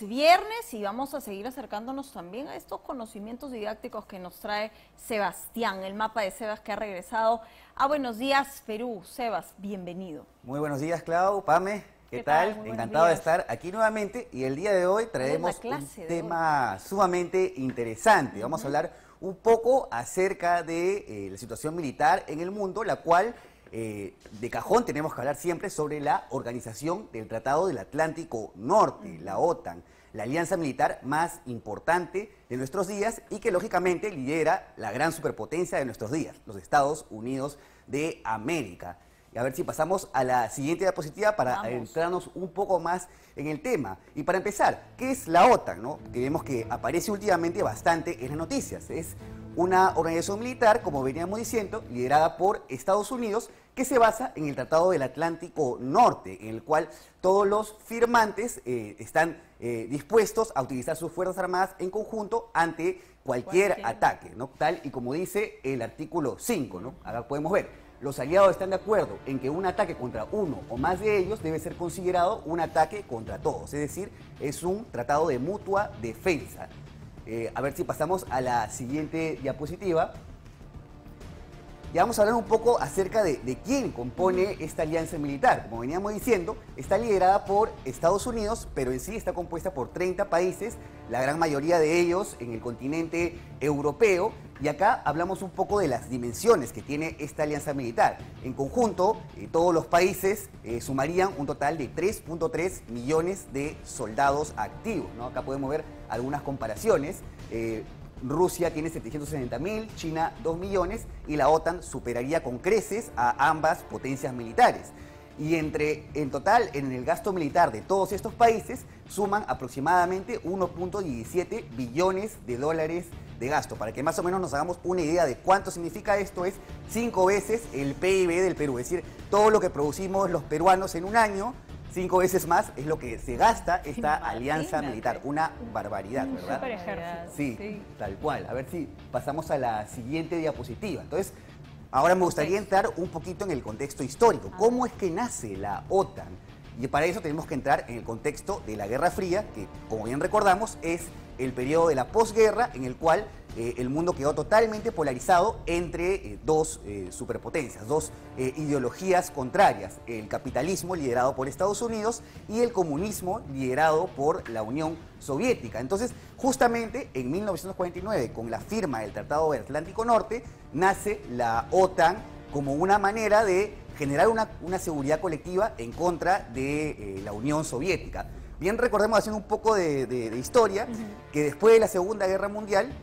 Viernes y vamos a seguir acercándonos también a estos conocimientos didácticos que nos trae Sebastián, el mapa de Sebas que ha regresado a Buenos Días, Perú. Sebas, bienvenido. Muy buenos días, Clau, Pame, ¿qué tal? Encantado de estar aquí nuevamente y el día de hoy traemos un tema sumamente interesante. Vamos a hablar un poco acerca de la situación militar en el mundo, la cual de cajón tenemos que hablar siempre sobre la organización del Tratado del Atlántico Norte, la OTAN, la alianza militar más importante de nuestros días y que lógicamente lidera la gran superpotencia de nuestros días, los Estados Unidos de América. Y a ver si pasamos a la siguiente diapositiva para adentrarnos un poco más en el tema. Y para empezar, ¿qué es la OTAN, no? Que vemos que aparece últimamente bastante en las noticias. Es una organización militar, como veníamos diciendo, liderada por Estados Unidos, que se basa en el Tratado del Atlántico Norte, en el cual todos los firmantes están dispuestos a utilizar sus fuerzas armadas en conjunto ante cualquier ataque, ¿no? Tal y como dice el artículo 5, ¿no? Acá podemos ver. Los aliados están de acuerdo en que un ataque contra uno o más de ellos debe ser considerado un ataque contra todos, es decir, es un tratado de mutua defensa. A ver si pasamos a la siguiente diapositiva. Ya vamos a hablar un poco acerca de quién compone esta alianza militar. Como veníamos diciendo, está liderada por Estados Unidos, pero en sí está compuesta por 30 países, la gran mayoría de ellos en el continente europeo. Y acá hablamos un poco de las dimensiones que tiene esta alianza militar. En conjunto, todos los países sumarían un total de 3.3 millones de soldados activos, ¿no? Acá podemos ver algunas comparaciones. Rusia tiene 760.000, China 2 millones y la OTAN superaría con creces a ambas potencias militares. Y en total, en el gasto militar de todos estos países, suman aproximadamente 1.17 billones de dólares de gasto. Para que más o menos nos hagamos una idea de cuánto significa esto, es 5 veces el PIB del Perú. Es decir, todo lo que producimos los peruanos en un año, 5 veces más es lo que se gasta esta alianza militar. Una barbaridad, ¿verdad? Super ejército. Sí, tal cual. A ver si pasamos a la siguiente diapositiva. Entonces, ahora me gustaría entrar un poquito en el contexto histórico. ¿Cómo es que nace la OTAN? Y para eso tenemos que entrar en el contexto de la Guerra Fría, que como bien recordamos es el periodo de la posguerra en el cual el mundo quedó totalmente polarizado entre dos superpotencias, dos ideologías contrarias, el capitalismo liderado por Estados Unidos y el comunismo liderado por la Unión Soviética. Entonces, justamente en 1949, con la firma del Tratado del Atlántico Norte, nace la OTAN como una manera de generar una seguridad colectiva en contra de la Unión Soviética. Bien, recordemos, haciendo un poco de historia, que después de la Segunda Guerra Mundial,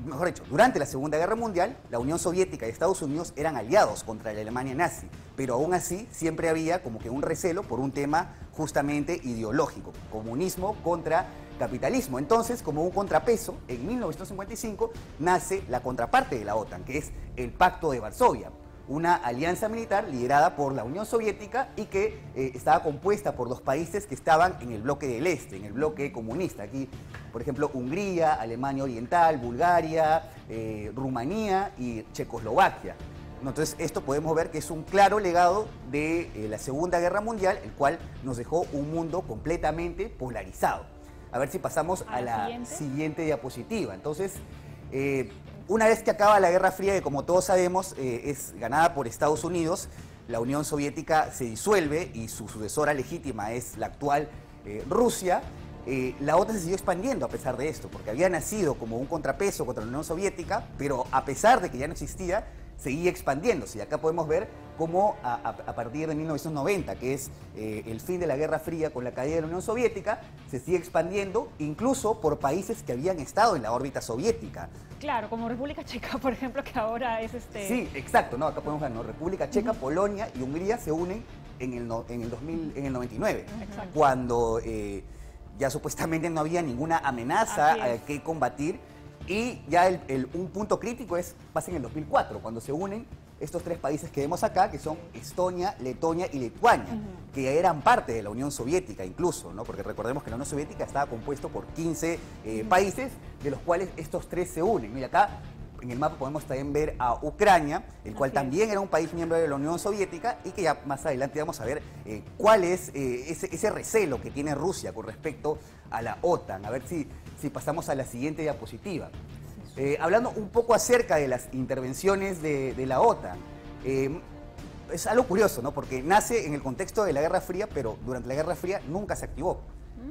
mejor dicho, durante la Segunda Guerra Mundial, la Unión Soviética y Estados Unidos eran aliados contra la Alemania nazi, pero aún así siempre había como que un recelo por un tema justamente ideológico, comunismo contra capitalismo. Entonces, como un contrapeso, en 1955 nace la contraparte de la OTAN, que es el Pacto de Varsovia, una alianza militar liderada por la Unión Soviética y que estaba compuesta por los países que estaban en el bloque del este, en el bloque comunista. Aquí, por ejemplo, Hungría, Alemania Oriental, Bulgaria, Rumanía y Checoslovaquia. Entonces, esto podemos ver que es un claro legado de la Segunda Guerra Mundial, el cual nos dejó un mundo completamente polarizado. A ver si pasamos a la siguiente diapositiva. Entonces, una vez que acaba la Guerra Fría, que como todos sabemos es ganada por Estados Unidos, la Unión Soviética se disuelve y su sucesora legítima es la actual Rusia. La OTAN se siguió expandiendo a pesar de esto, porque había nacido como un contrapeso contra la Unión Soviética, pero a pesar de que ya no existía, seguía expandiéndose. Y acá podemos ver cómo a partir de 1990, que es el fin de la Guerra Fría con la caída de la Unión Soviética, se sigue expandiendo incluso por países que habían estado en la órbita soviética. Claro, como República Checa, por ejemplo, que ahora es Sí, exacto, ¿no? Acá podemos ver, ¿no? República Checa, Polonia y Hungría se unen en el 99, cuando ya supuestamente no había ninguna amenaza que combatir. Y ya un punto crítico pasa en el 2004, cuando se unen estos tres países que vemos acá, que son Estonia, Letonia y Lituania, que ya eran parte de la Unión Soviética incluso, ¿no? Porque recordemos que la Unión Soviética estaba compuesto por 15 países, de los cuales estos tres se unen. Y acá en el mapa podemos también ver a Ucrania, el cual también era un país miembro de la Unión Soviética, y que ya más adelante vamos a ver cuál es ese recelo que tiene Rusia con respecto a la OTAN. A ver si pasamos a la siguiente diapositiva. Hablando un poco acerca de las intervenciones de la OTAN, es algo curioso, ¿no? Porque nace en el contexto de la Guerra Fría, pero durante la Guerra Fría nunca se activó.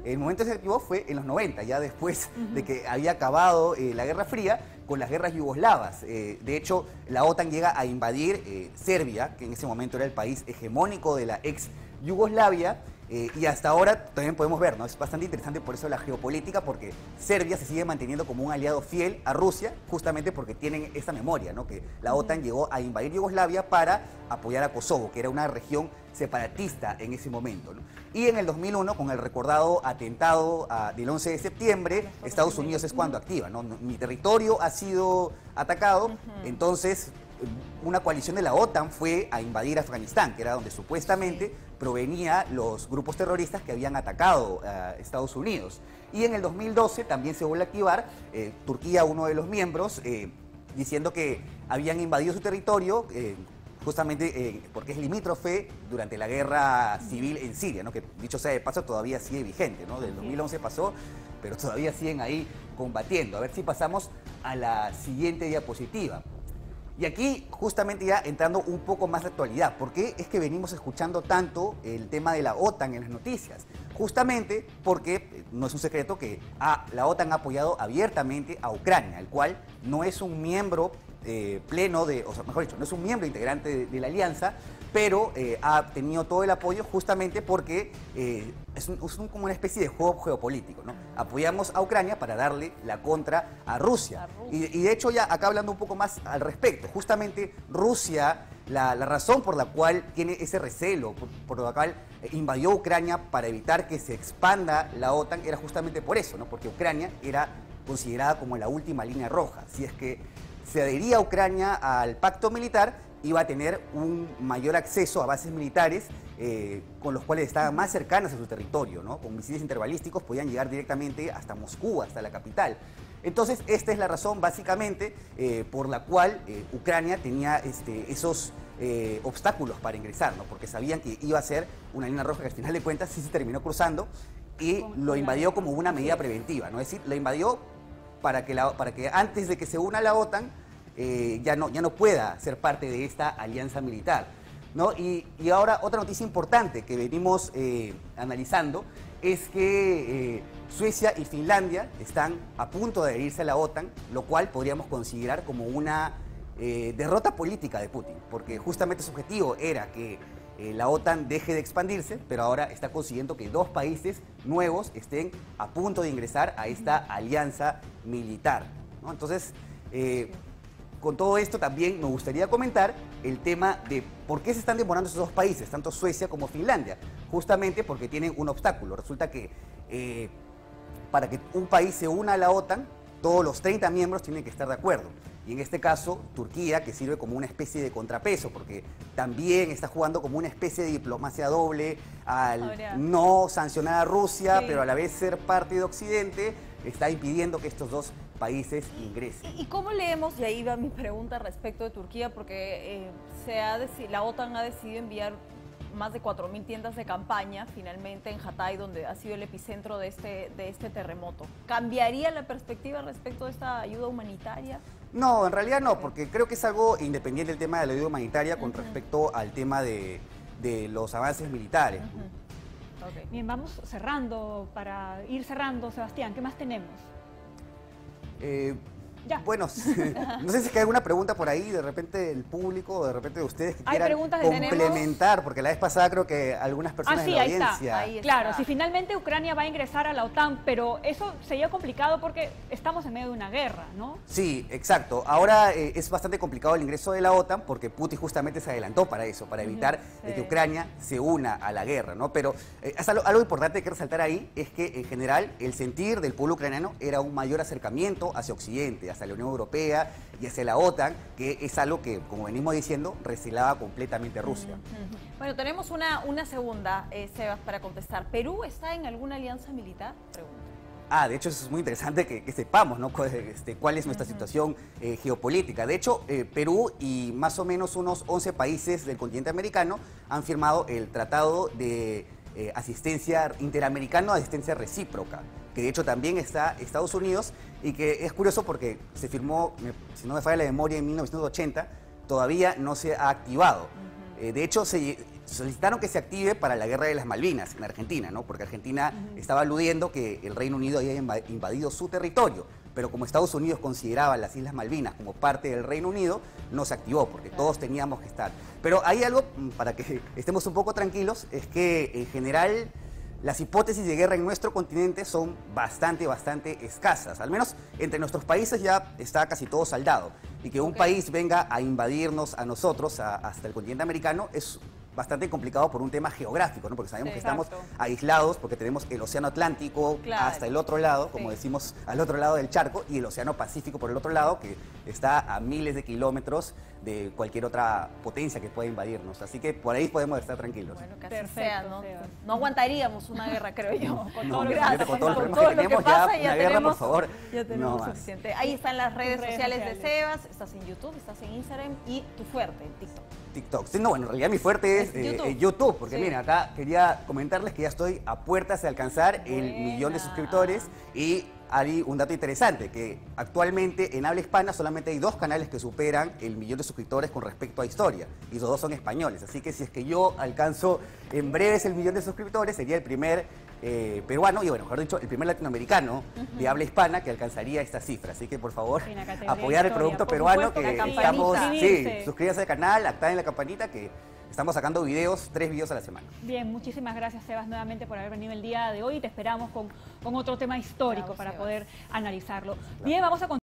El momento que se activó fue en los 90, ya después de que había acabado la Guerra Fría con las guerras yugoslavas. De hecho, la OTAN llega a invadir Serbia, que en ese momento era el país hegemónico de la ex Yugoslavia, y hasta ahora también podemos ver, ¿no? Es bastante interesante por eso la geopolítica, porque Serbia se sigue manteniendo como un aliado fiel a Rusia, justamente porque tienen esa memoria, ¿no? Que la OTAN llegó a invadir Yugoslavia para apoyar a Kosovo, que era una región separatista en ese momento, ¿no? Y en el 2001, con el recordado atentado del 11 de septiembre, Estados Unidos es cuando activa, ¿no? Mi territorio ha sido atacado, entonces una coalición de la OTAN fue a invadir Afganistán, que era donde supuestamente provenía los grupos terroristas que habían atacado a Estados Unidos. Y en el 2012 también se vuelve a activar, Turquía, uno de los miembros, diciendo que habían invadido su territorio, justamente porque es limítrofe durante la guerra civil en Siria, ¿no? Que dicho sea de paso todavía sigue vigente, ¿no? Del 2011 pasó, pero todavía siguen ahí combatiendo. A ver si pasamos a la siguiente diapositiva. Y aquí justamente ya entrando un poco más de actualidad, ¿por qué es que venimos escuchando tanto el tema de la OTAN en las noticias? Justamente porque no es un secreto que la OTAN ha apoyado abiertamente a Ucrania, el cual no es un miembro pleno o sea, mejor dicho, no es un miembro integrante de la alianza, pero ha tenido todo el apoyo justamente porque es como una especie de juego geopolítico, ¿no? Apoyamos a Ucrania para darle la contra a Rusia. Y de hecho, ya acá hablando un poco más al respecto, justamente Rusia, la razón por la cual tiene ese recelo, por la cual invadió Ucrania para evitar que se expanda la OTAN, era justamente por eso, ¿no? Porque Ucrania era considerada como la última línea roja. Si es que se adhería a Ucrania al pacto militar, iba a tener un mayor acceso a bases militares con los cuales estaban más cercanas a su territorio, ¿no? Con misiles interbalísticos podían llegar directamente hasta Moscú, hasta la capital. Entonces, esta es la razón básicamente por la cual Ucrania tenía esos obstáculos para ingresar, ¿no? Porque sabían que iba a ser una línea roja que al final de cuentas sí se terminó cruzando y lo invadió como una medida preventiva, ¿no? Es decir, la invadió para que antes de que se una a la OTAN ya no pueda ser parte de esta alianza militar, ¿no? Y ahora otra noticia importante que venimos analizando es que Suecia y Finlandia están a punto de adherirse a la OTAN, lo cual podríamos considerar como una derrota política de Putin, porque justamente su objetivo era que la OTAN deje de expandirse, pero ahora está consiguiendo que dos países nuevos estén a punto de ingresar a esta alianza militar, ¿no? Entonces, con todo esto también me gustaría comentar el tema de por qué se están demorando esos dos países, tanto Suecia como Finlandia. Justamente porque tienen un obstáculo. Resulta que para que un país se una a la OTAN, todos los 30 miembros tienen que estar de acuerdo. Y en este caso, Turquía, que sirve como una especie de contrapeso, porque también está jugando como una especie de diplomacia doble al no sancionar a Rusia, pero a la vez ser parte de Occidente, está impidiendo que estos dos países ingresen. ¿Y cómo leemos? Y ahí va mi pregunta respecto de Turquía, porque la OTAN ha decidido enviar más de 4.000 tiendas de campaña finalmente en Hatay, donde ha sido el epicentro de este terremoto. ¿Cambiaría la perspectiva respecto de esta ayuda humanitaria? No, en realidad no, porque creo que es algo independiente del tema de la ayuda humanitaria con respecto al tema de los avances militares. Okay. Bien, vamos cerrando, para ir cerrando, Sebastián, ¿qué más tenemos? Ya. Bueno, no sé si es que hay alguna pregunta por ahí, de repente del público, o de repente de ustedes que quieran complementar, porque la vez pasada creo que algunas personas de la audiencia... Ahí está. Claro, si finalmente Ucrania va a ingresar a la OTAN, pero eso sería complicado porque estamos en medio de una guerra, ¿no? Sí, exacto. Ahora es bastante complicado el ingreso de la OTAN porque Putin justamente se adelantó para eso, para evitar que Ucrania se una a la guerra, ¿no? Pero algo importante que resaltar ahí es que en general el sentir del pueblo ucraniano era un mayor acercamiento hacia Occidente, hacia la Unión Europea y hacia la OTAN, que es algo que, como venimos diciendo, recelaba completamente a Rusia. Bueno, tenemos una segunda, Sebas, para contestar. ¿Perú está en alguna alianza militar? Pregunta. De hecho, eso es muy interesante que sepamos, ¿no? Cuál es nuestra situación geopolítica. De hecho, Perú y más o menos unos 11 países del continente americano han firmado el Tratado de Asistencia Interamericano de Asistencia Recíproca, que de hecho también está Estados Unidos, y que es curioso porque se firmó, si no me falla la memoria, en 1980, todavía no se ha activado. De hecho, se solicitaron que se active para la Guerra de las Malvinas en Argentina, ¿no? Porque Argentina estaba aludiendo que el Reino Unido había invadido su territorio, pero como Estados Unidos consideraba las Islas Malvinas como parte del Reino Unido, no se activó, porque todos teníamos que estar. Pero hay algo, para que estemos un poco tranquilos, es que en general las hipótesis de guerra en nuestro continente son bastante escasas. Al menos entre nuestros países ya está casi todo saldado. Y que un país venga a invadirnos a nosotros, hasta el continente americano, es bastante complicado por un tema geográfico, ¿no? Porque sabemos que estamos aislados, porque tenemos el Océano Atlántico hasta el otro lado, como decimos, al otro lado del charco, y el Océano Pacífico por el otro lado, que está a miles de kilómetros de cualquier otra potencia que pueda invadirnos. Así que por ahí podemos estar tranquilos. Bueno, que así sea, ¿no? No aguantaríamos una guerra, creo yo. Con todo lo que pasa, una guerra, por favor, ya tenemos suficiente. Ahí están las redes sociales de Sebas, estás en YouTube, estás en Instagram y tu fuerte, en TikTok. Sí, no, bueno, en realidad mi fuerte es YouTube, porque miren, acá quería comentarles que ya estoy a puertas de alcanzar el 1.000.000 de suscriptores, y hay un dato interesante, que actualmente en habla hispana solamente hay 2 canales que superan el 1.000.000 de suscriptores con respecto a historia, y los 2 son españoles, así que si es que yo alcanzo en breves el 1.000.000 de suscriptores, sería el primer peruano, y bueno, mejor dicho, el primer latinoamericano de habla hispana que alcanzaría esta cifra. Así que por favor, apoyar el producto peruano, que estamos, suscríbanse al canal, activen la campanita, que estamos sacando 3 videos a la semana. Bien, muchísimas gracias, Sebas, nuevamente por haber venido el día de hoy, y te esperamos con otro tema histórico para poder analizarlo. Bien, vamos a continuar.